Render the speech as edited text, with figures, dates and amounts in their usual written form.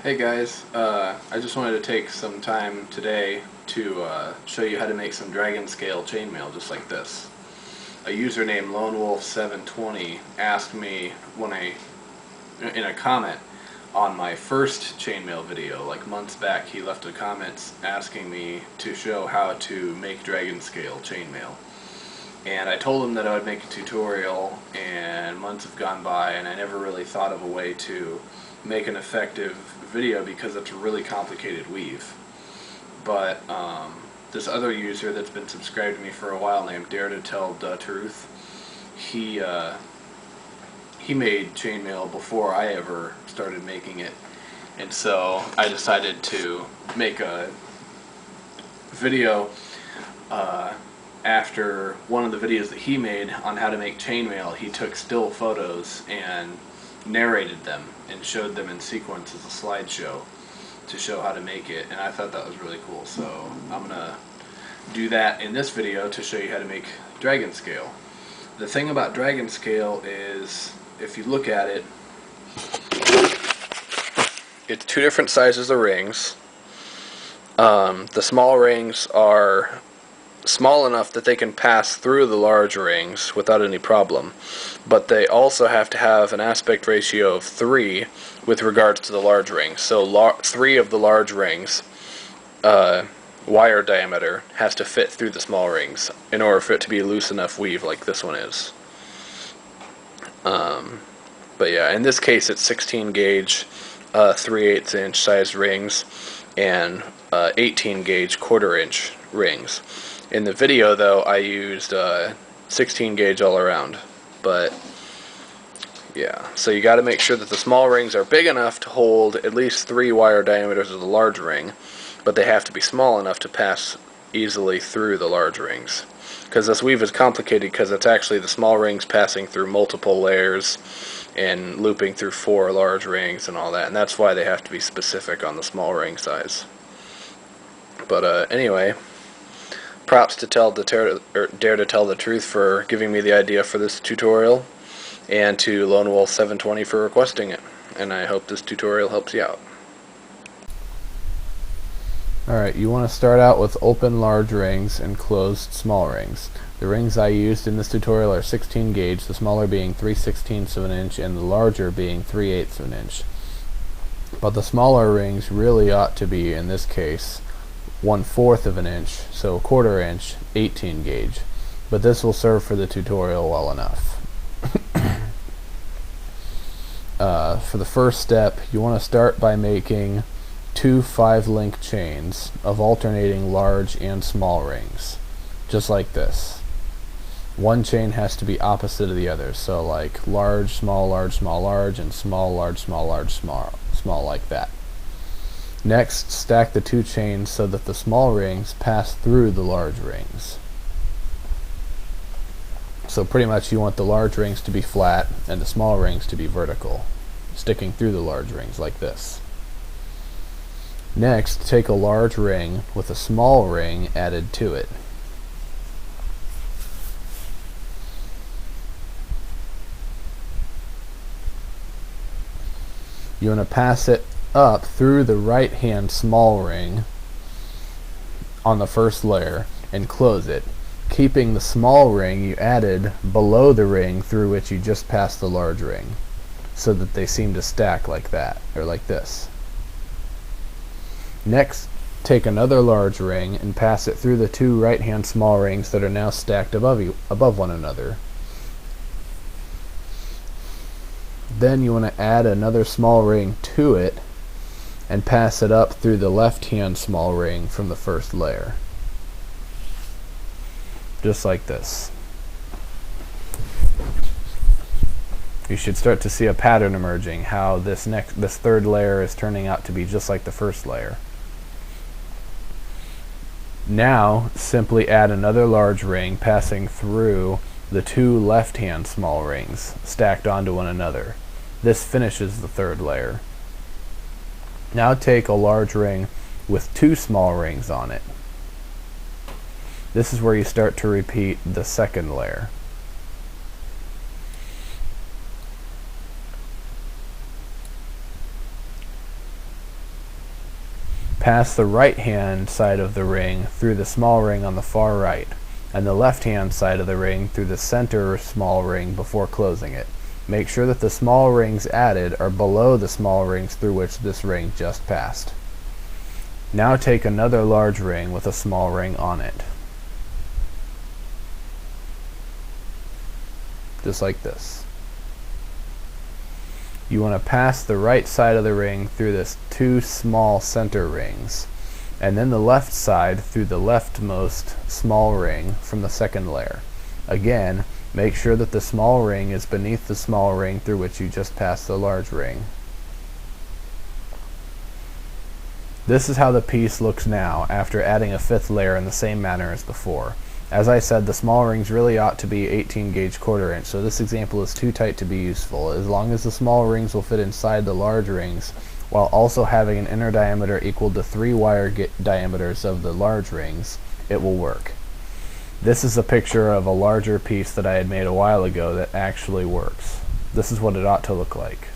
Hey guys, I just wanted to take some time today to show you how to make some Dragonscale chainmail just like this. A user named LoneWolf720 asked me in a comment on my first chainmail video, like months back, he left a comment asking me to show how to make Dragonscale chainmail. And I told him that I would make a tutorial, and months have gone by and I never really thought of a way to make an effective video because it's a really complicated weave. But this other user that's been subscribed to me for a while named Dare to Tell the Truth, he made chainmail before I ever started making it, and so I decided to make a video after one of the videos that he made on how to make chainmail. He took still photos and narrated them and showed them in sequence as a slideshow to show how to make it, and I thought that was really cool, so I'm gonna do that in this video to show you how to make Dragonscale. The thing about Dragonscale is, if you look at it, it's two different sizes of rings. The small rings are small enough that they can pass through the large rings without any problem, but they also have to have an aspect ratio of 3 with regards to the large rings. So 3 of the large rings wire diameter has to fit through the small rings in order for it to be loose enough weave like this one is. But yeah, in this case it's 16 gauge 3/8 inch size rings and 18 gauge 1/4 inch rings. In the video though I used 16 gauge all around. But yeah, so you got to make sure that the small rings are big enough to hold at least 3 wire diameters of the large ring, but they have to be small enough to pass easily through the large rings. Because this weave is complicated because it's actually the small rings passing through multiple layers and looping through 4 large rings and all that, and that's why they have to be specific on the small ring size. But anyway, props to Dare to Tell the Truth for giving me the idea for this tutorial, and to LoneWolf720 for requesting it, and I hope this tutorial helps you out. Alright, you want to start out with open large rings and closed small rings. The rings I used in this tutorial are 16 gauge, the smaller being 3/16 of an inch and the larger being 3/8 of an inch. But the smaller rings really ought to be, in this case, 1/4 of an inch, so 1/4 inch, 18 gauge. But this will serve for the tutorial well enough. For the first step, you want to start by making 2 5-link chains of alternating large and small rings, just like this. One chain has to be opposite of the other, so like large, small, large, and small, large, small, like that. Next, stack the 2 chains so that the small rings pass through the large rings. So pretty much you want the large rings to be flat and the small rings to be vertical, sticking through the large rings like this. Next, take a large ring with a small ring added to it. You want to pass it up through the right hand small ring on the first layer and close it, keeping the small ring you added below the ring through which you just passed the large ring, so that they seem to stack like that, or like this. Next, take another large ring and pass it through the 2 right hand small rings that are now stacked above one another. Then you want to add another small ring to it and pass it up through the left hand small ring from the first layer, just like this. You should start to see a pattern emerging, how this third layer is turning out to be just like the first layer. Now simply add another large ring passing through the 2 left hand small rings stacked onto one another. This finishes the third layer. Now take a large ring with 2 small rings on it. This is where you start to repeat the second layer. pass the right hand side of the ring through the small ring on the far right, and the left hand side of the ring through the center small ring before closing it. Make sure that the small rings added are below the small rings through which this ring just passed. Now take another large ring with a small ring on it. Just like this. You want to pass the right side of the ring through the two small center rings, and then the left side through the leftmost small ring from the second layer. Again, make sure that the small ring is beneath the small ring through which you just passed the large ring. This is how the piece looks now after adding a fifth layer in the same manner as before. As I said, the small rings really ought to be 18 gauge quarter inch, so this example is too tight to be useful. As long as the small rings will fit inside the large rings, while also having an inner diameter equal to 3 wire diameters of the large rings, it will work. This is a picture of a larger piece that I had made a while ago that actually works. This is what it ought to look like.